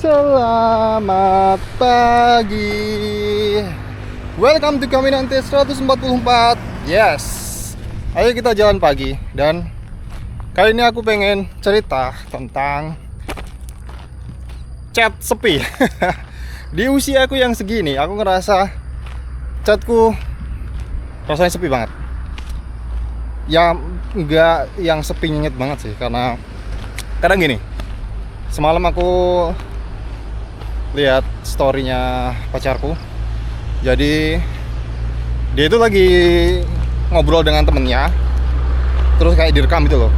Selamat pagi. Welcome to Caminante 144. Yes. Ayo kita jalan pagi. Dan kali ini aku pengen cerita tentang chat sepi. Di usia aku yang segini, aku ngerasa chatku rasanya sepi banget. Ya enggak yang sepi nyet banget sih, karena kadang gini. Semalam aku lihat storynya pacarku. Jadi dia itu lagi ngobrol dengan temennya, terus kayak direkam gitu loh,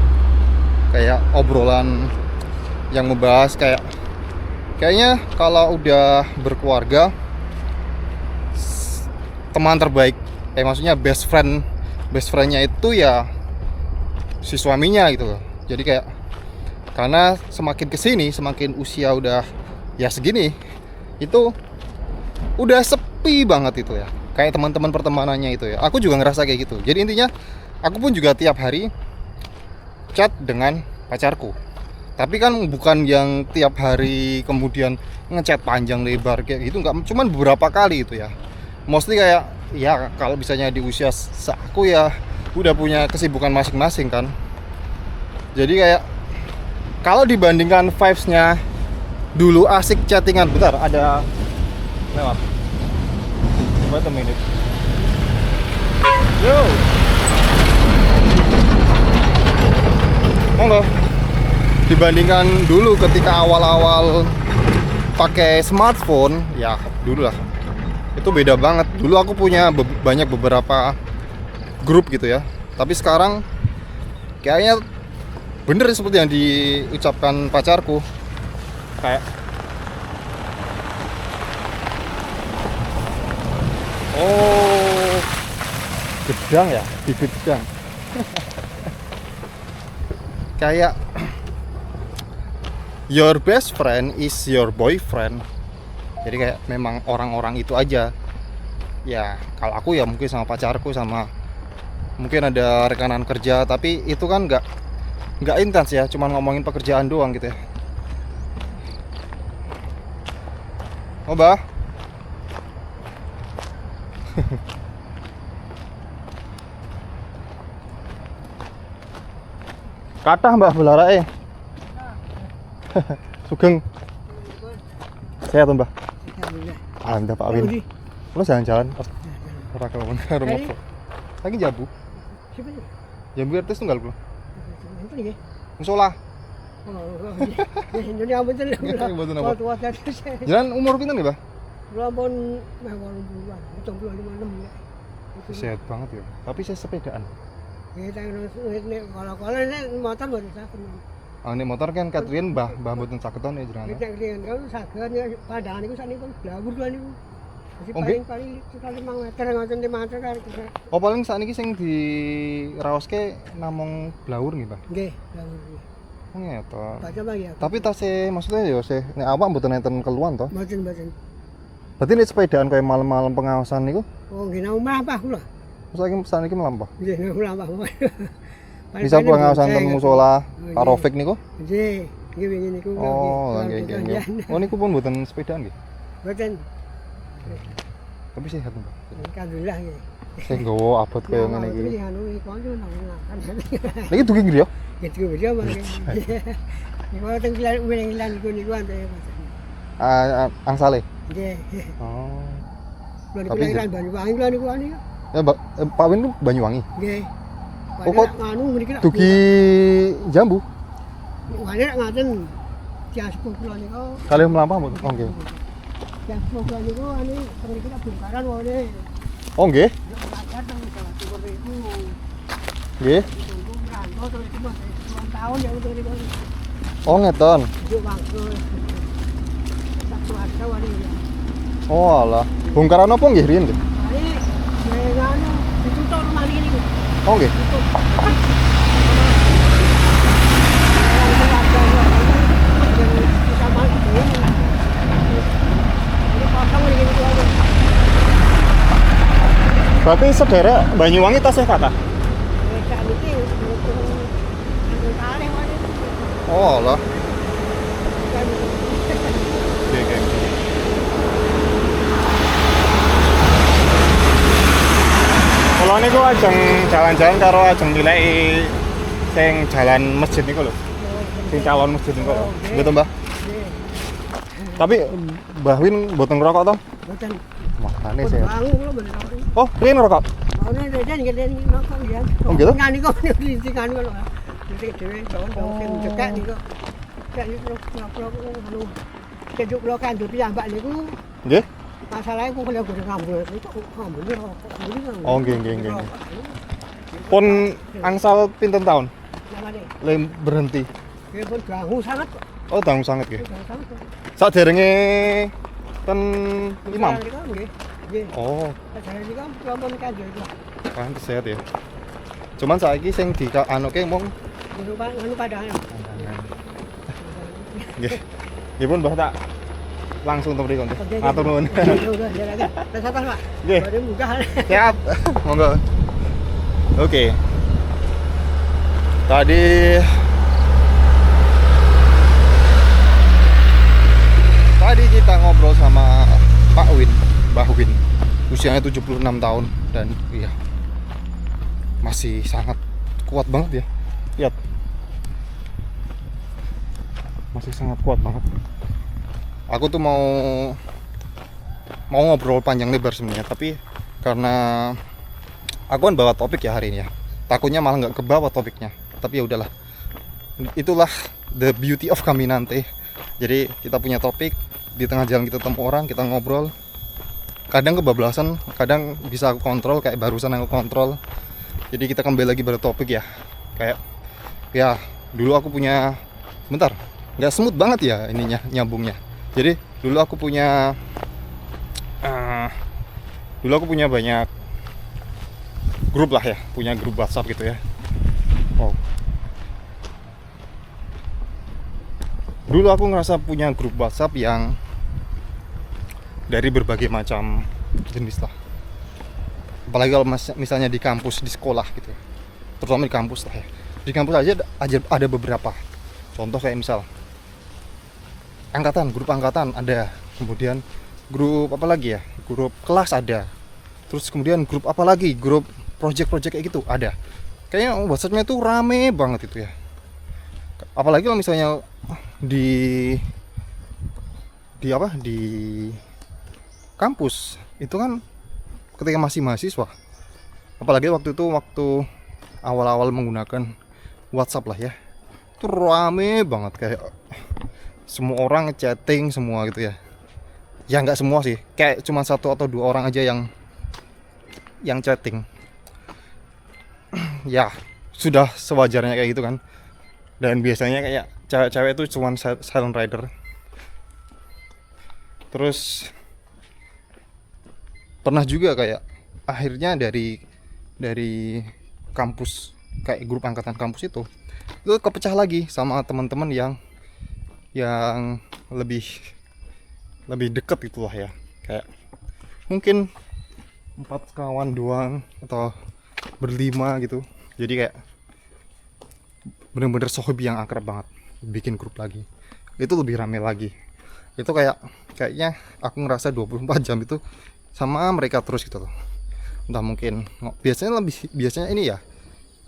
kayak obrolan yang membahas kayaknya kalau udah berkeluarga, teman terbaik, maksudnya best friendnya itu ya si suaminya gitu loh. Jadi kayak karena semakin kesini, semakin usia udah ya segini, itu udah sepi banget itu ya. Kayak teman-teman pertemanannya itu ya. Aku juga ngerasa kayak gitu. Jadi intinya aku pun juga tiap hari chat dengan pacarku. Tapi kan bukan yang tiap hari kemudian ngechat panjang lebar kayak gitu, nggak, cuman beberapa kali itu ya. Mostly kayak ya kalau misalnya di usia aku ya udah punya kesibukan masing-masing kan. Jadi kayak kalau dibandingkan vibes-nya dulu asik chattingan, bentar ada lewat. Wait a minute. Yo. Monggo. Dibandingkan dulu ketika awal-awal pakai smartphone, ya dulu lah. Itu beda banget. Dulu aku punya banyak beberapa grup gitu ya. Tapi sekarang kayaknya bener seperti yang diucapkan pacarku, kayak gedang ya, bibit gedang. Kayak your best friend is your boyfriend. Jadi kayak memang orang-orang itu aja. Ya kalau aku ya mungkin sama pacarku, sama mungkin ada rekanan kerja, tapi itu kan nggak intens ya, cuma ngomongin pekerjaan doang gitu ya. Oh bah. Kathah mbah belarake. Sugeng. Sehat mbah. Alhamdulillah Pak Win. Lu jalan-jalan ora kelon karo motor. Lagi jabu. Jambu artis tunggal belum? Musola. Jalan umur pinten nih, Bah? Lampun meh 80-an, 76 ya. Sehat banget ya. Tapi saya sepedaan. Kalau nek motor mboten saged. Ah nek motor kan Catherine Mbah mboten saketon ya jenengan. Nek riyen kan saged ya pandangan niku sakniki blawur lho niku. Paling sekali 5 meter ngoten 5 meter kan. Oh paling sakniki sing diraoske namung blawur nggih, Pak? Nggih, blawur. Oh ngeto. Baca Bang ya. Tapi tasih maksudnya ya sih nek awak mboten enten keluhan to? Mboten. Berarti nek sepedaan kayak malam-malam pengawasan niku? Oh nggih nang omah apa kula? Saiki saniki melampah. Nggih nang mlampah. Bisa pengawasan teng musola karo Fik niku? Nggih, nggih wingi niku. Oh, nggih. Oh niku pun mboten sepedaan nggih? Mboten. Tapi sehat, Mbak. Alhamdulillah nggih. Sing nggawa abot kaya ngene iki. Iki anu kanca nang makan. Niki dugi nggih ya? Gitu dia mangke. Niku teng wilang niku antara Angsale. Nggih. Oh. Tapi wilang Banyuwangi lho niku ane. Ya, Pak Win ku Banyuwangi. Nggih. Oh, kok anu mriki dugi Jambu? Wale nek ngaten. Jas kula niku. Kalih mlampah mboten? Oh nggih. Jas kula niku ane mriki tak bongkaran wae. Oh nggih. Nggih. Oh ngeten. Oh alah. Bongkaran apa nggih riyen nggih? Oh nggih. Berarti sederek Banyuwangi tasih kathah? Oh alah. niku ajeng jalan-jalan karo ajeng nilai sing jalan masjid niku lho. Sing calon masjid niku. Betul, Mbah. Tapi Mbah Win mboten ngerokok to? Mboten. Makane saya. Bangun lho bener. Oh, riyen ngerokok. Ono deden geden nokok ya. Oh, gitu? Ngani kok lintingan kok lho. Linting dhewe dong sing cekak niku. Cek niku ngono. Kejuk kula kandhu piyambak niku. Nggih. Masalahnya kok kalau gue ngambul itu ngambul Oh, nggih. Pun angsal pinten tahun? Lem berhenti. Ya pun ganggu sangat kok. Oh, dangu sangat nggih. Ganggu sangat kok. Saderenge ten imam. Nggih. Nggih. Oh, Saya iki kan promosi kanjeng itu. pantes sehat ya. Cuman saiki sing di anuke mung Ngono padahal. nggih. Nggih pun Mbah tak langsung to mriko. Oke, Matur nuwun. Terus apa, Pak? Nggih. Baru munggah. Siap. Monggo. Oke. Tadi kita ngobrol sama Pak Win, Mbah Win. Usianya 76 tahun dan iya masih sangat kuat banget ya. Lihat. Masih sangat kuat banget. Aku tuh mau ngobrol panjang lebar sebenarnya, tapi karena aku kan bawa topik ya hari ini ya, takutnya malah nggak kebawa topiknya. Tapi ya udahlah, itulah the beauty of Caminante. Jadi kita punya topik, di tengah jalan kita ketemu orang, kita ngobrol. Kadang kebablasan, kadang bisa aku kontrol, kayak barusan aku kontrol. Jadi kita kembali lagi pada topik ya. Kayak ya dulu aku punya, bentar, nggak smooth banget ya ininya nyambungnya. Jadi dulu aku punya banyak grup lah ya, punya grup WhatsApp gitu ya. Wow. Dulu aku ngerasa punya grup WhatsApp yang dari berbagai macam jenis lah. Apalagi kalau misalnya di kampus, di sekolah gitu. Terutama di kampus lah ya. Di kampus aja ada beberapa. Contoh kayak misal angkatan, grup angkatan ada. Kemudian grup apa lagi ya? Grup kelas ada. Terus kemudian grup apa lagi? Grup project-project kayak gitu ada. Kayaknya WhatsApp-nya tuh rame banget itu ya. Apalagi kalau misalnya di kampus itu kan ketika masih mahasiswa. Apalagi waktu awal-awal menggunakan WhatsApp lah ya. Itu rame banget kayak semua orang chatting semua gitu ya. Ya nggak semua sih, kayak cuma 1 atau 2 orang aja yang chatting. Ya sudah sewajarnya kayak gitu kan. Dan biasanya kayak cewek-cewek itu cuma silent rider. Terus pernah juga kayak akhirnya dari kampus, kayak grup angkatan kampus itu kepecah lagi sama teman-teman yang lebih deket gitu lah ya. Kayak mungkin 4 kawan doang atau berlima gitu. Jadi kayak bener-bener sohib yang akrab banget, bikin grup lagi. Itu lebih rame lagi. Itu kayaknya aku ngerasa 24 jam itu sama mereka terus gitu loh. Entah mungkin biasanya ini ya.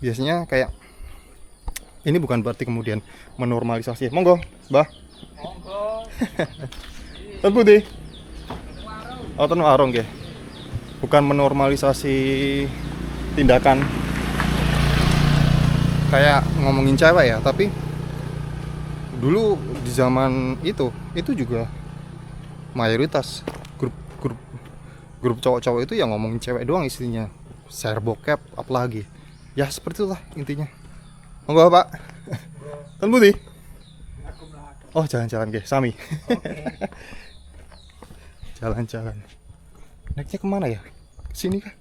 Biasanya kayak ini bukan berarti kemudian menormalisasi. Monggo, Mbah. Monggo. Ten Budi. Oh, ten warung nggih. Bukan menormalisasi tindakan kayak ngomongin cewek ya, tapi dulu di zaman itu juga mayoritas grup cowok-cowok itu yang ngomongin cewek doang istrinya, share bokep apalagi. Ya seperti itulah intinya. Monggo Pak. Ten Budi. Oh, jalan-jalan nggih, sami. Jalan-jalan. Naiknya kemana ya? Sini kah?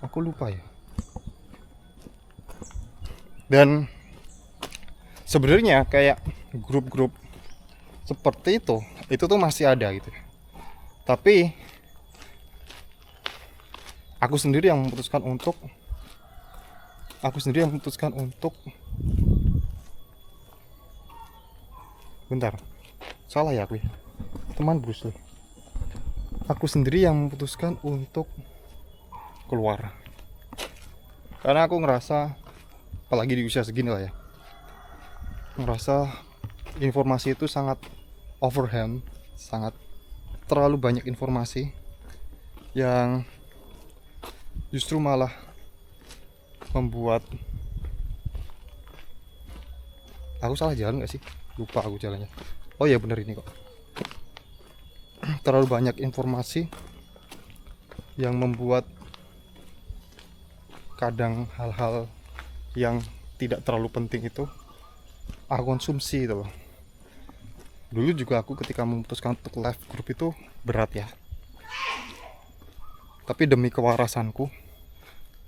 Aku lupa ya. Dan sebenarnya kayak grup-grup seperti itu tuh masih ada gitu. Tapi aku sendiri yang memutuskan untuk bentar. Salah ya aku ya. Teman Bruce Lee. aku sendiri yang memutuskan untuk keluar. Karena aku ngerasa, apalagi di usia segini lah ya, ngerasa informasi itu sangat overwhelmed, sangat terlalu banyak informasi yang justru malah membuat aku salah jalan gak sih? Lupa aku jalannya. Oh ya bener ini kok. Terlalu banyak informasi yang membuat kadang hal-hal yang tidak terlalu penting itu aku konsumsi itu loh. Dulu juga aku ketika memutuskan untuk live group itu berat ya. Tapi demi kewarasanku,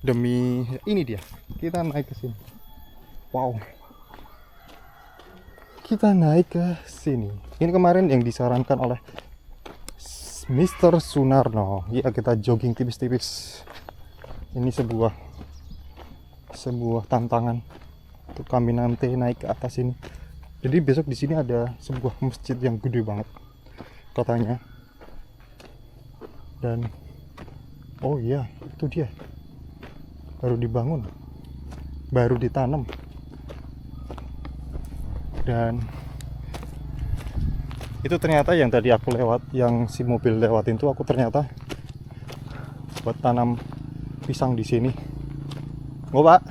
demi ini dia, kita naik ke sini. Wow. Kita naik ke sini. Ini kemarin yang disarankan oleh Mr. Sunarno. Ya, kita jogging tipis-tipis. Ini sebuah tantangan untuk kami nanti naik ke atas ini. Jadi besok di sini ada sebuah masjid yang gede banget katanya. Dan oh iya, itu dia. Baru dibangun. Baru ditanam. Dan itu ternyata yang tadi aku lewat, yang si mobil lewatin itu aku ternyata buat tanam pisang di sini. Oh Pak.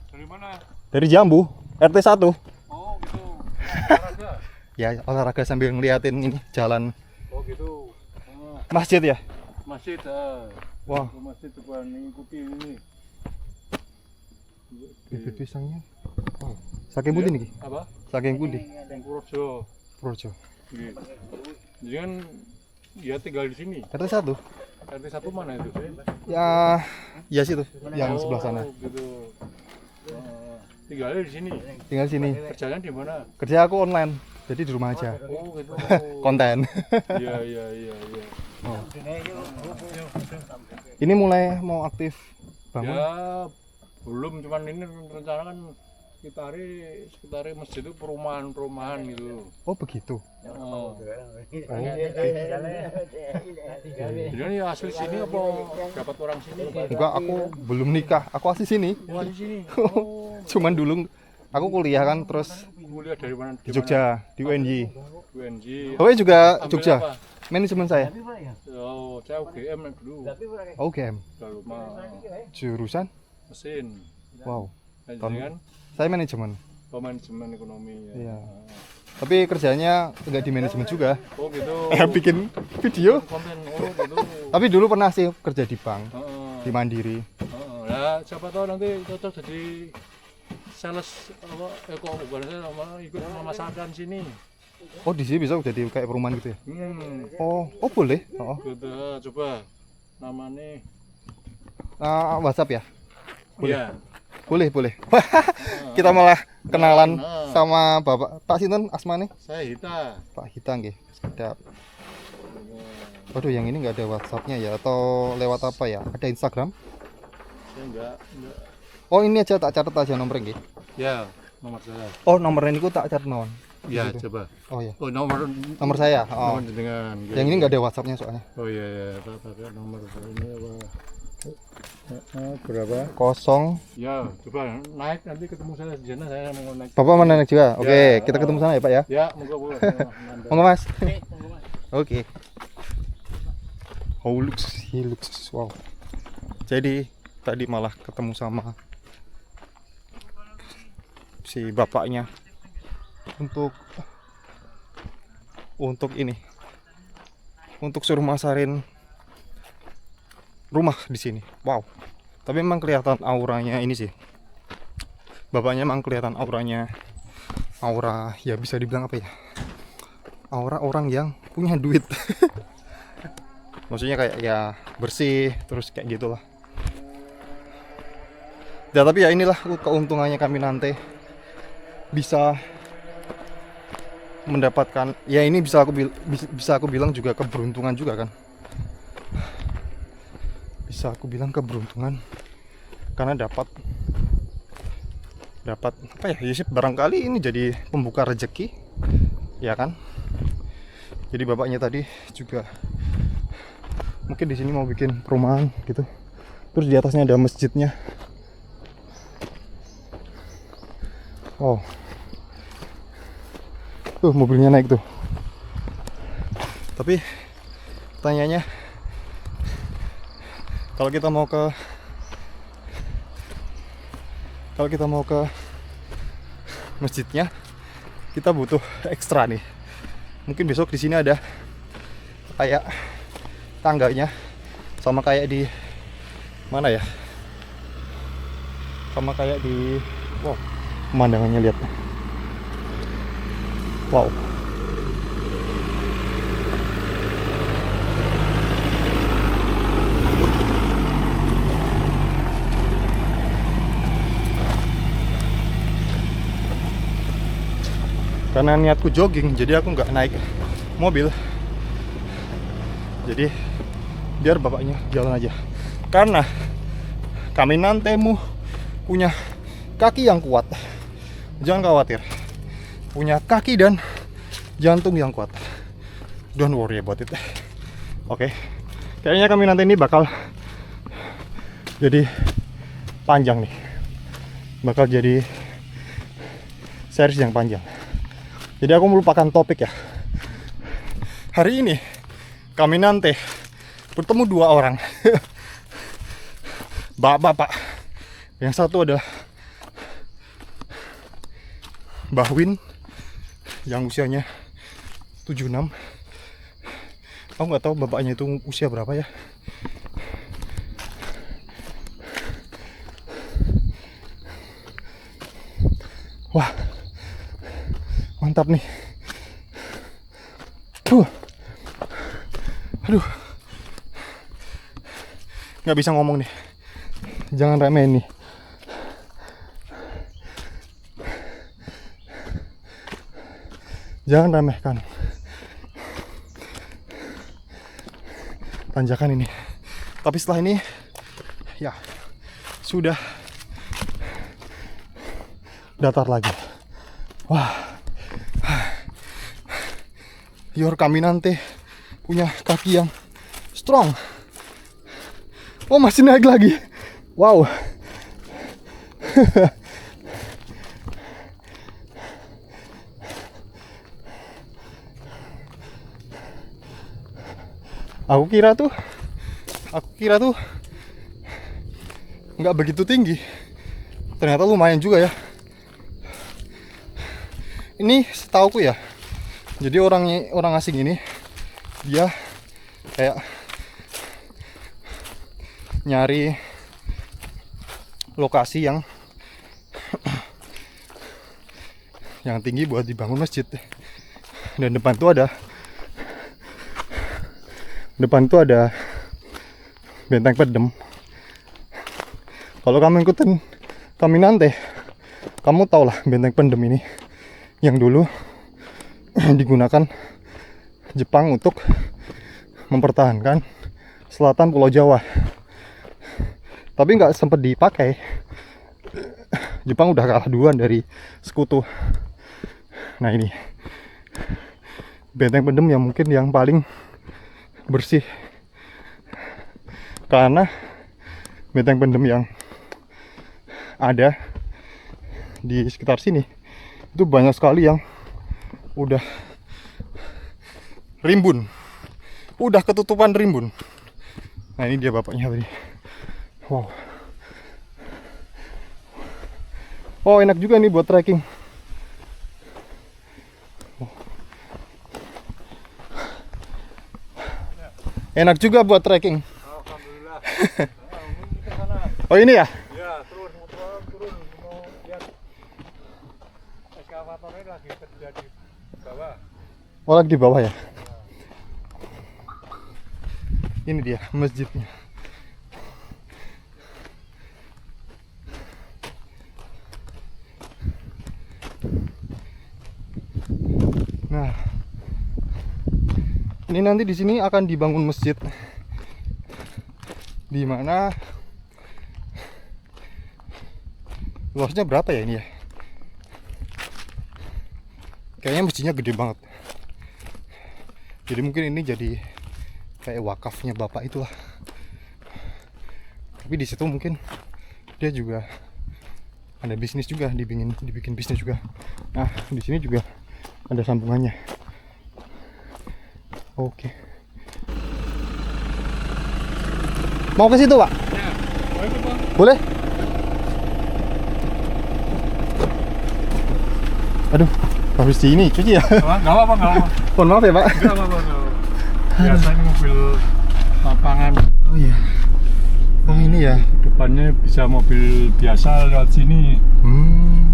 Dari mana? Dari Jambu, RT 1. Oh gitu. Olahraga. Ya, olahraga sambil ngeliatin ini jalan Oh gitu. masjid ya. Masjid. Wah, Masjid coba ngikuti ini. bibit pisangnya. Wow. Saking pundi niki? Apa? Saking pundi? Yang Purworejo. Projo. Gitu. Jadi kan dia tinggal di sini. RT 1. RT 1 mana itu? Ya situ, yang sebelah sana. Gitu. Tinggalnya di sini. Tinggal sini. Kerjanya di mana? Kerja aku online, jadi di rumah aja. Oh gitu. Konten. Iya. Oh. Ini mulai mau aktif bangun. Ya belum, cuman ini rencana kan sekitar masjid itu perumahan gitu. Oh begitu. Oh. Oh. Jadi ini asli sini apa dapat orang sini? Enggak, aku belum nikah. Aku asli sini. Wah di sini. Cuman dulu aku kuliah kan, terus Kuliah dari mana? di Jogja, di UNJ. UNJ. Oh juga Ambil Jogja. apa? Manajemen saya. Oh, saya UGM dulu. Oke. Udah lupa. Jurusan? Mesin. Wow. Jadi kan Saya manajemen. manajemen ekonomi ya. Iya. Tapi kerjanya enggak di manajemen juga. Oh gitu. Bikin video. Konten gitu. Tapi dulu pernah sih kerja di bank, Heeh. di Mandiri. Nah, siapa tahu nanti cocok jadi sales apa bukan sama ikut memasarkan sini. Oh, di sini bisa jadi kayak perumahan gitu ya? Oh boleh. Oh. Gitu, coba namanya WhatsApp ya? Boleh. Iya. Boleh. Kita malah kenalan Nah. sama Bapak Pak Sinten asmane? Saya Hita. Pak Hita nggih. Sedap. Waduh, yang ini nggak ada WhatsApp-nya ya, atau lewat apa ya? Ada Instagram? Saya enggak. Oh, ini aja tak catat aja nomornya nggih. Ya, nomor saya. Oh, nomornya niku tak catat mawon. Ya, Gitu. coba. Oh ya. Oh, nomor Nomor saya. Oh. nomor dengan. Yang ini nggak ada WhatsApp-nya soalnya. Oh iya, pakai nomor ini apa? Berapa? 0. Ya, coba naik nanti ketemu saya di sana, saya mau naik. Bapak mana naik juga? Oke, Ya. kita ketemu sana ya, Pak ya. Ya, moga-moga. Monggo, Mas. Oke. Oh, he looks. Wow. Jadi tadi malah ketemu sama si bapaknya untuk ini, untuk suruh masarin rumah di sini. Wow. Tapi memang kelihatan auranya ini sih. Bapaknya memang kelihatan auranya, aura ya bisa dibilang apa ya? Aura orang yang punya duit. Maksudnya kayak ya bersih, terus kayak gitulah. Ya tapi ya inilah keuntungannya kami nanti bisa mendapatkan, ya ini bisa aku bilang juga keberuntungan juga kan. Bisa aku bilang keberuntungan karena dapat apa ya, barangkali ini jadi pembuka rezeki, ya kan? Jadi bapaknya tadi juga mungkin di sini mau bikin perumahan gitu. Terus di atasnya ada masjidnya. Wow. Tuh mobilnya naik tuh. Tapi pertanyaannya, kalau kita mau ke masjidnya, kita butuh ekstra nih. Mungkin besok di sini ada kayak tangganya, sama kayak di mana ya? Sama kayak di, wow, pemandangannya lihat. Wow. Karena niatku jogging, jadi aku nggak naik mobil. Jadi biar bapaknya jalan aja. Karena kami nantemu punya kaki yang kuat. Jangan khawatir. Punya kaki dan jantung yang kuat. Don't worry about it. Oke. Kayaknya kami nanti ini bakal jadi panjang nih. Bakal jadi series yang panjang. Jadi aku melupakan topik ya. Hari ini kami nanti bertemu 2 orang. Bapak-bapak. Yang satu adalah Mbah Win yang usianya 76. Aku nggak tahu bapaknya itu usia berapa ya. Wah, mantap nih. Aduh, nggak bisa ngomong nih. Jangan remehin nih. Jangan remehkan tanjakan ini. Tapi setelah ini, ya sudah datar lagi. Wah, Your Caminante punya kaki yang strong. Oh, masih naik lagi. Wow. Aku kira tuh nggak begitu tinggi. Ternyata lumayan juga ya. Ini setauku ya. Jadi orang asing ini dia kayak nyari lokasi yang tinggi buat dibangun masjid. Dan depan tuh ada benteng pedem. Kalau kamu ikutin Caminante, kamu tau lah benteng pedem ini yang dulu digunakan Jepang untuk mempertahankan selatan Pulau Jawa. Tapi nggak sempat dipakai. Jepang udah kalah duluan dari sekutu. Nah, ini benteng pedem yang mungkin yang paling bersih, karena benteng pendem yang ada di sekitar sini itu banyak sekali yang udah rimbun, udah ketutupan rimbun. Nah, ini dia bapaknya tadi. Wow. Oh, enak juga nih buat trekking. Enak juga buat trekking. Alhamdulillah. Oh, ini ya? Ya, turun mau lihat eskavatornya lagi kerja di bawah. Oh, lagi di bawah ya? Ini dia masjidnya. Nah, ini nanti di sini akan dibangun masjid, di mana luasnya berapa ya ini ya? Kayaknya masjidnya gede banget. Jadi mungkin ini jadi kayak wakafnya bapak itulah. Tapi di situ mungkin dia juga ada bisnis juga, dibikin bisnis juga. Nah, di sini juga ada sambungannya. Oke. Mau ke situ, Pak? Ya, mau ikut Bang? Boleh? Aduh, habis di ini cuci ya. Nggak apa-apa, nggak apa-apa. Mohon maaf ya, Pak. Nggak apa-apa, nggak apa-apa. Biasa ini mobil lapangan. Oh iya. Oh ini ya. Depannya bisa mobil biasa lewat sini.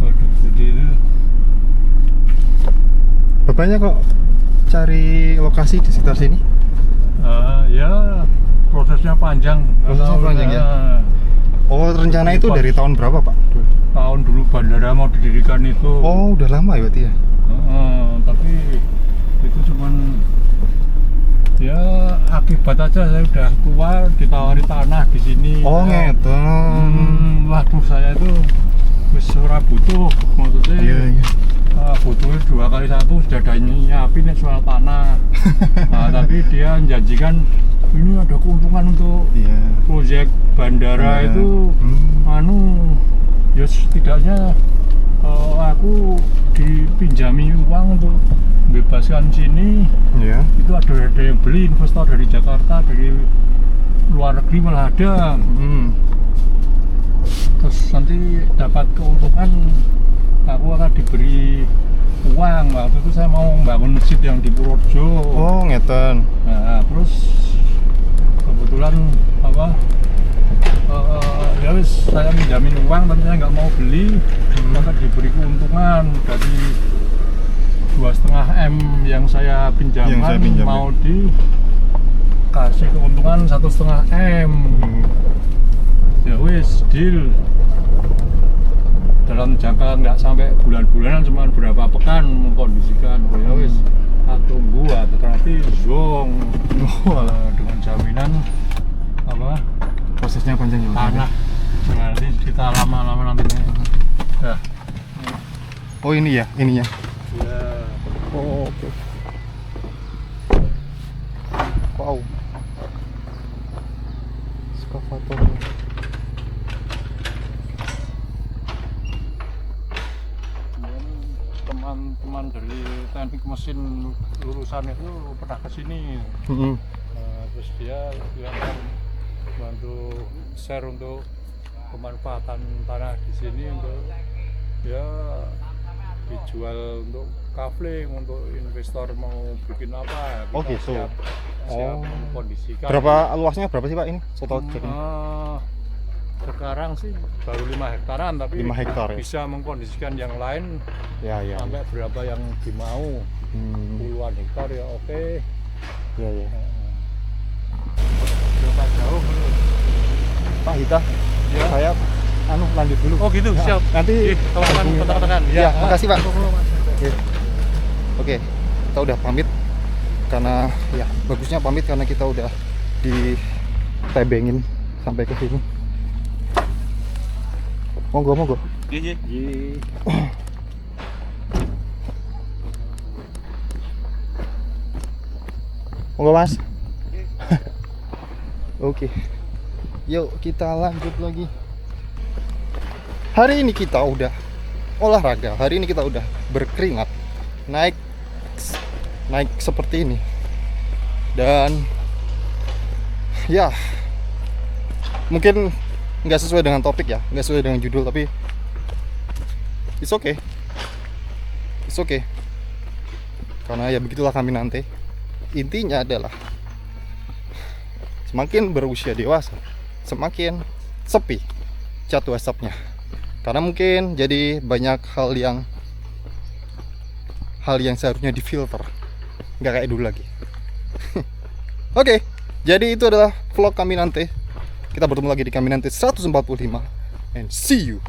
Waduh, jadi itu Bapaknya kok cari lokasi di sekitar sini? ya prosesnya panjang. Prosesnya panjang ya? Oh, rencana itu dari tahun berapa, Pak? Tahun dulu bandara mau didirikan itu. Oh, udah lama ya berarti ya? Tapi itu cuman ya akibat aja, saya udah tua ditawari tanah di sini. Oh, ngeten. Waduh, saya itu wis ora butuh, maksudnya Iya. butuhnya 2x1 sudah ada nyiapin soal tanah. Nah, tapi dia menjanjikan ini ada keuntungan untuk Iya. proyek bandara Iya. itu. Ya setidaknya aku dipinjami uang untuk membebaskan sini. Iya. Itu ada yang beli, investor dari Jakarta, dari luar negeri malah ada. Terus nanti dapat keuntungan, aku akan diberi uang. Waktu itu saya mau membangun masjid yang di Purworejo. Oh, ngeten. Nah, terus kebetulan ya wis, saya minjamin uang tapi saya nggak mau beli, maka diberi keuntungan dari 2,5 M yang saya pinjamkan, mau dikasih keuntungan 1,5 M. Ya wis, deal. Dalam jangka nggak sampai bulan-bulanan, cuma berapa pekan mengkondisikan. Oh ya wis, kita tunggu, tetapi zong. Dengan jaminan Prosesnya panjang ya, Pak? tanah nanti kita lama-lama nanti. Ya. Oh, ini ya, ininya. Ya. Oh, oke. Wow. Ekskavatornya. Teman-teman dari teknik mesin lulusan itu pernah ke sini. Terus dia kan bantu share untuk pemanfaatan tanah di sini untuk ya dijual untuk kafling, untuk investor mau bikin apa. Oh, gitu. Siap mengkondisikan. Berapa luasnya berapa sih, Pak, ini? Saya tahu cek ini. Sekarang sih baru 5 hektaran, tapi 5 hektar ya? bisa mengkondisikan yang lain Ya. sampai berapa yang dimau. Puluhan hektar ya oke. Ya. Berapa jauh? Pak Hita, Ya. saya lanjut dulu. Oh gitu, Nah, siap. nanti teman-teman hubungi, Pak. kontak-kontakan. Ya, makasih, Pak. Oke, kita udah pamit karena ya bagusnya pamit karena kita udah ditebengin sampai ke sini. Monggo. Iya. Monggo, Mas. Oke. Yuk kita lanjut lagi. Hari ini kita udah olahraga. Hari ini kita udah berkeringat. Naik seperti ini. Dan ya mungkin nggak sesuai dengan topik ya, nggak sesuai dengan judul, tapi it's okay. Karena ya begitulah kami nanti. Intinya adalah semakin berusia dewasa, semakin sepi cat WhatsApp-nya. Karena mungkin jadi banyak hal yang seharusnya difilter, nggak kayak dulu lagi. Oke, jadi itu adalah vlog kami nanti. Kita bertemu lagi di kami nanti 145, and see you.